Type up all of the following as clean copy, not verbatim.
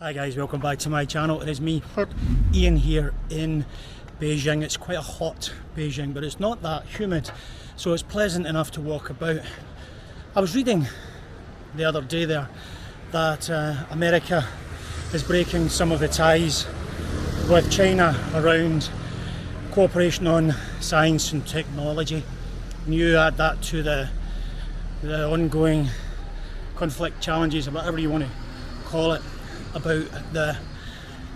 Hi guys, welcome back to my channel. It is me, Ian, here in Beijing. It's quite a hot Beijing, but it's not that humid, so it's pleasant enough to walk about. I was reading the other day there that America is breaking some of the ties with China around cooperation on science and technology. And you add that to the ongoing conflict, challenges, or whatever you want to call it, about the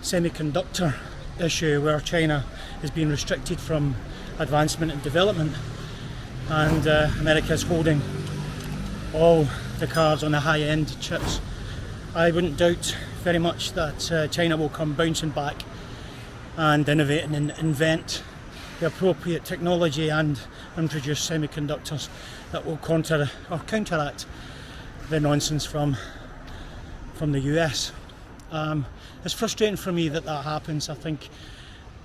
semiconductor issue where China is being restricted from advancement and development, and America is holding all the cards on the high-end chips. I wouldn't doubt very much that China will come bouncing back and innovate and invent the appropriate technology and introduce semiconductors that will counteract the nonsense from the US. It's frustrating for me that happens. I think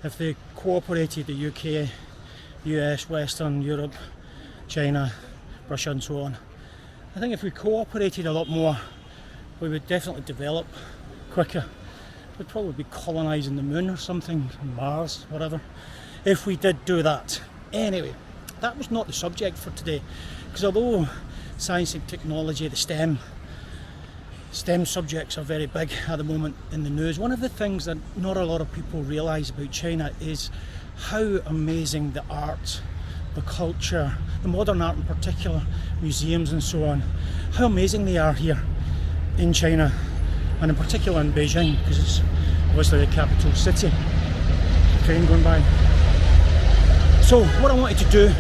if they cooperated, the UK, US, Western Europe, China, Russia and so on, I think if we cooperated a lot more, we would definitely develop quicker. We'd probably be colonising the moon or something, Mars, whatever, if we did do that. Anyway, that was not the subject for today, because although science and technology, the STEM subjects are very big at the moment in the news, one of the things that not a lot of people realise about China is how amazing the art, the culture, the modern art in particular, museums and so on, how amazing they are here in China, and in particular in Beijing, because it's obviously the capital city. Train going by. So what I wanted to do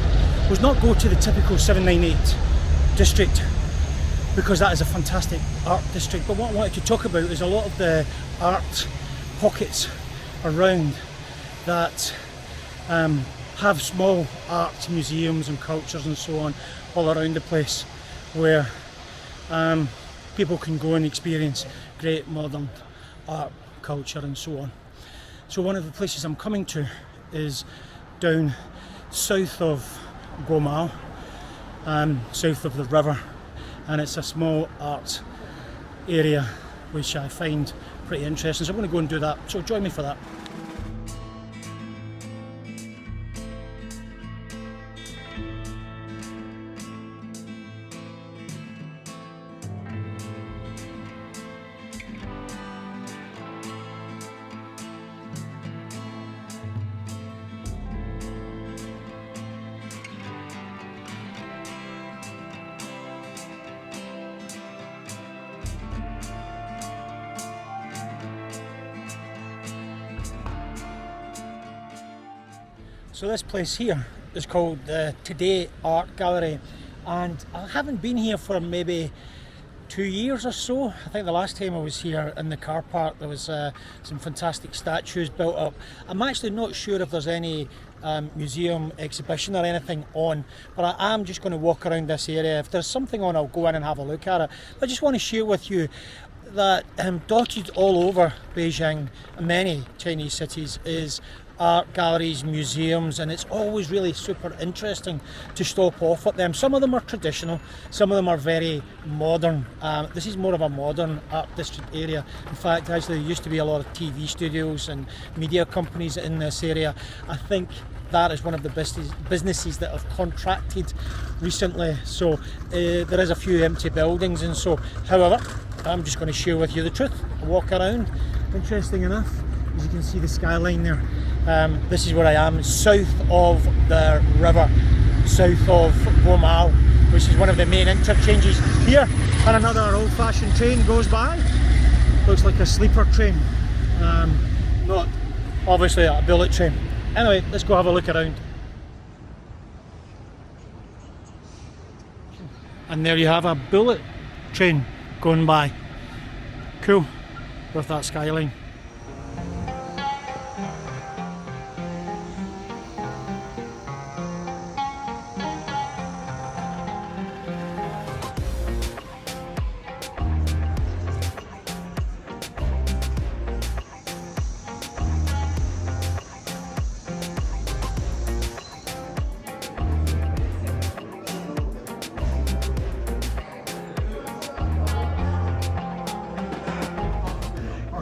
was not go to the typical 798 district, because that is a fantastic art district, but what I wanted to talk about is a lot of the art pockets around that have small art museums and cultures and so on all around the place, where people can go and experience great modern art, culture and so on. So one of the places I'm coming to is down south of Glasgow, south of the river, and it's a small art area which I find pretty interesting, so I'm going to go and do that, so join me for that. So this place here is called the Today Art Gallery, and I haven't been here for maybe 2 years or so. I think the last time I was here in the car park there was some fantastic statues built up. I'm actually not sure if there's any museum exhibition or anything on, but I am just going to walk around this area. If there's something on, I'll go in and have a look at it. I just want to share with you that dotted all over Beijing, many Chinese cities, is art galleries, museums, and it's always really super interesting to stop off at them. Some of them are traditional, some of them are very modern. This is more of a modern art district area. In fact, actually there used to be a lot of TV studios and media companies in this area. I think that is one of the businesses that have contracted recently, so there is a few empty buildings and so. However, I'm just going to share with you the truth. I walk around, interesting enough, as you can see the skyline there. This is where I am, south of the river, south of Glasgow, which is one of the main interchanges here, and another old-fashioned train goes by. Looks like a sleeper train, not obviously a bullet train. Anyway, let's go have a look around. And there you have a bullet train going by. Cool, with that skyline.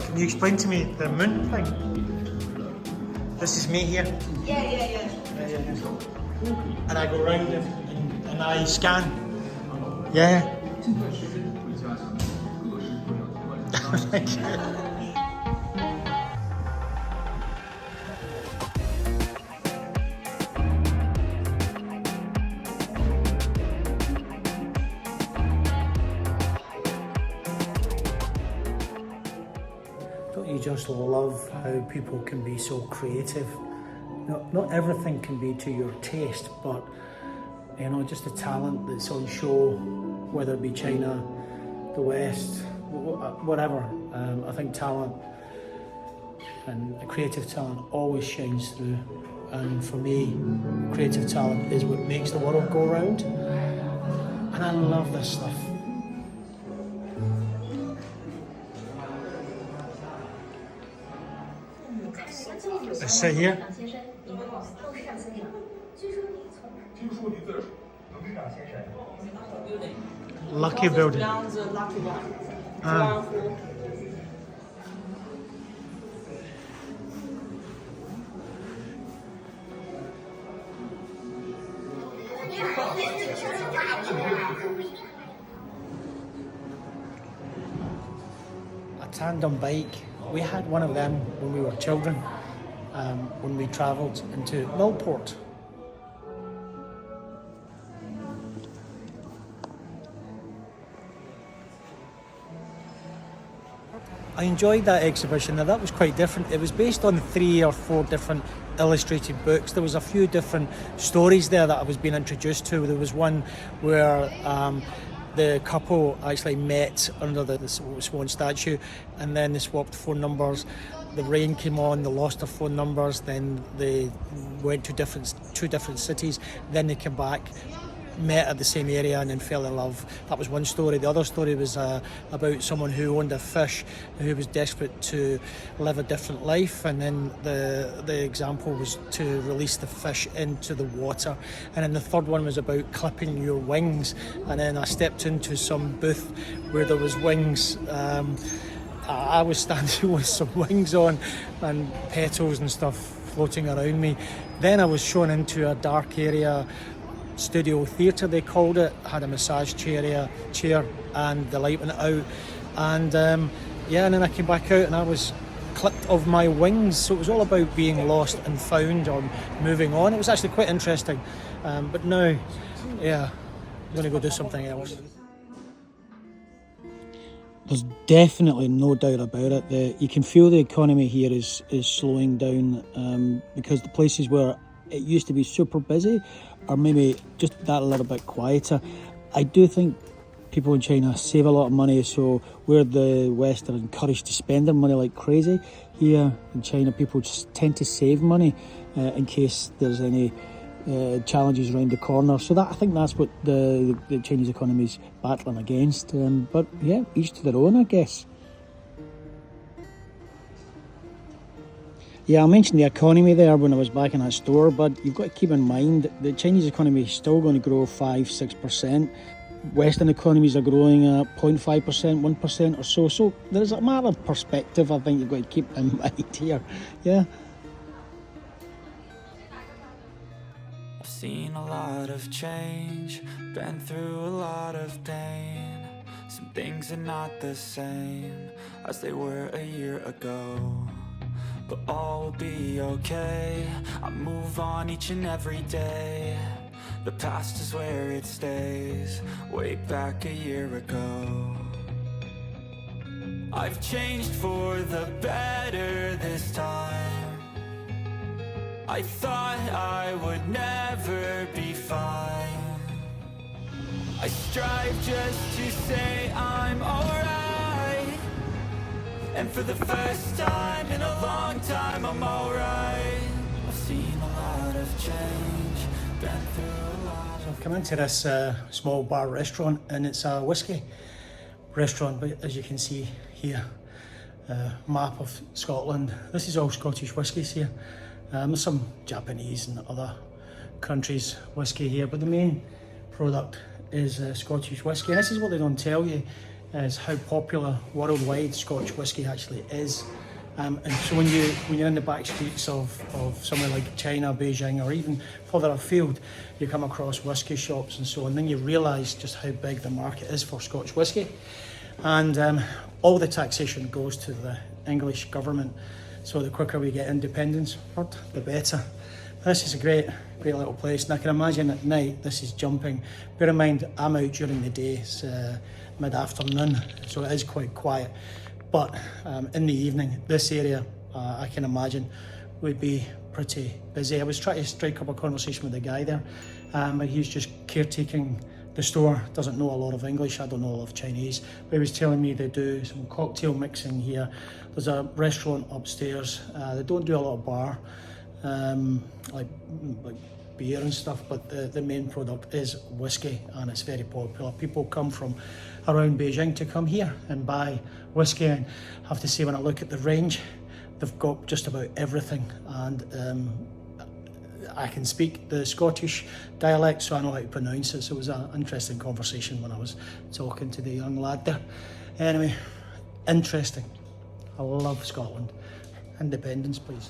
Can you explain to me the moon thing? This is me here. Yeah. And I go round and I scan. Yeah. Thank you. Don't you just love how people can be so creative? Not everything can be to your taste, but you know, just the talent that's on show, whether it be China, the West, whatever. I think talent and creative talent always shines through. And for me, creative talent is what makes the world go round. And I love this stuff. Let's sit here. Lucky building. A tandem bike. We had one of them when we were children, when we travelled into Millport. I enjoyed that exhibition. Now that was quite different. It was based on 3 or 4 different illustrated books. There was a few different stories there that I was being introduced to. There was one where the couple actually met under the swan statue, and then they swapped phone numbers. The rain came on, they lost their phone numbers, then they went to two different cities, then they came back, met at the same area and then fell in love. That was one story. The other story was about someone who owned a fish who was desperate to live a different life, and then the example was to release the fish into the water. And then the third one was about clipping your wings, and then I stepped into some booth where there was wings. I was standing with some wings on and petals and stuff floating around me. Then I was shown into a dark area, studio theatre they called it, had a massage chair and the light went out, and and then I came back out and I was clipped of my wings. So it was all about being lost and found or moving on. It was actually quite interesting, but now I'm going to go do something else. There's definitely no doubt about it. You can feel the economy here is slowing down, because the places where it used to be super busy or maybe just that a little bit quieter. I do think people in China save a lot of money, so where the West are encouraged to spend their money like crazy, here in China people just tend to save money in case there's any challenges around the corner. So that, I think that's what the Chinese economy is battling against. But yeah, each to their own, I guess. Yeah, I mentioned the economy there when I was back in that store, but you've got to keep in mind the Chinese economy is still going to grow 5-6%. Western economies are growing at 0.5%, 1% or so. So there's a matter of perspective I think you've got to keep in mind here. Yeah. I've seen a lot of change, been through a lot of pain. Some things are not the same as they were a year ago, but all will be okay. I move on each and every day. The past is where it stays, way back a year ago. I've changed for the better this time. I thought I would never be fine. I strive just to say I'm alright, and for the first time in a long time I'm alright. I've seen a lot of change, been through a lot. So I've come into this small bar restaurant, and it's a whiskey restaurant, but as you can see here, map of Scotland. This is all Scottish whiskies here. There's some Japanese and other countries' whiskey here, but the main product is Scottish whiskey. And this is what they don't tell you. is how popular worldwide Scotch whisky actually is. And so when you're in the back streets of somewhere like China, Beijing, or even further afield, you come across whisky shops and so on, then you realise just how big the market is for Scotch whisky. And all the taxation goes to the English government. So the quicker we get independence, the better. This is a great little place, and I can imagine at night this is jumping. Bear in mind, I'm out during the day, it's mid-afternoon, so it is quite quiet. But in the evening, this area, I can imagine, would be pretty busy. I was trying to strike up a conversation with the guy there, but he's just caretaking the store, doesn't know a lot of English, I don't know a lot of Chinese, but he was telling me they do some cocktail mixing here. There's a restaurant upstairs, they don't do a lot of bar, like beer and stuff, but the main product is whiskey, and it's very popular. People come from around Beijing to come here and buy whiskey, and I have to say, when I look at the range, they've got just about everything, and I can speak the Scottish dialect, so I know how to pronounce it. So it was an interesting conversation when I was talking to the young lad there. Anyway, interesting. I love Scotland. Independence, please.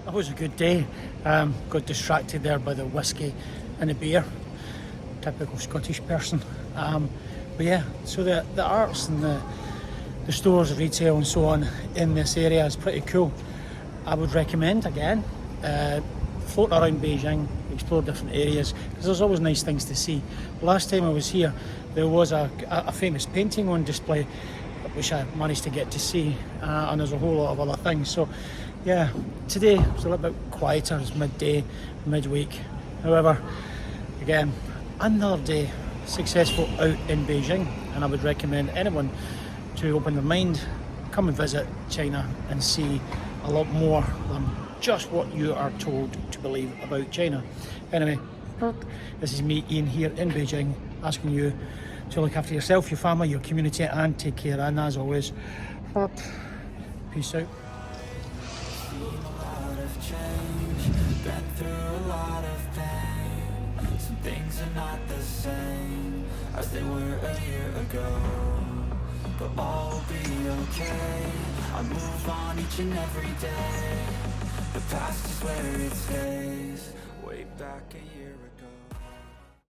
That was a good day. Got distracted there by the whiskey and the beer. Typical Scottish person. But yeah, so the arts and the stores, retail and so on in this area is pretty cool. I would recommend, again, floating around Beijing, explore different areas, because there's always nice things to see. Last time I was here, there was a famous painting on display, which I managed to get to see, and there's a whole lot of other things. So yeah, today was a little bit quieter, it's midday, midweek. However, again, another day successful out in Beijing, and I would recommend anyone to open their mind, come and visit China and see a lot more than just what you are told to believe about China. Anyway, this is me, Ian, here in Beijing, asking you to look after yourself, your family, your community, and take care. And as always, peace out. Things are not the same as they were a year ago, but all will be okay. I move on each and every day. The past is where it stays. Way back a year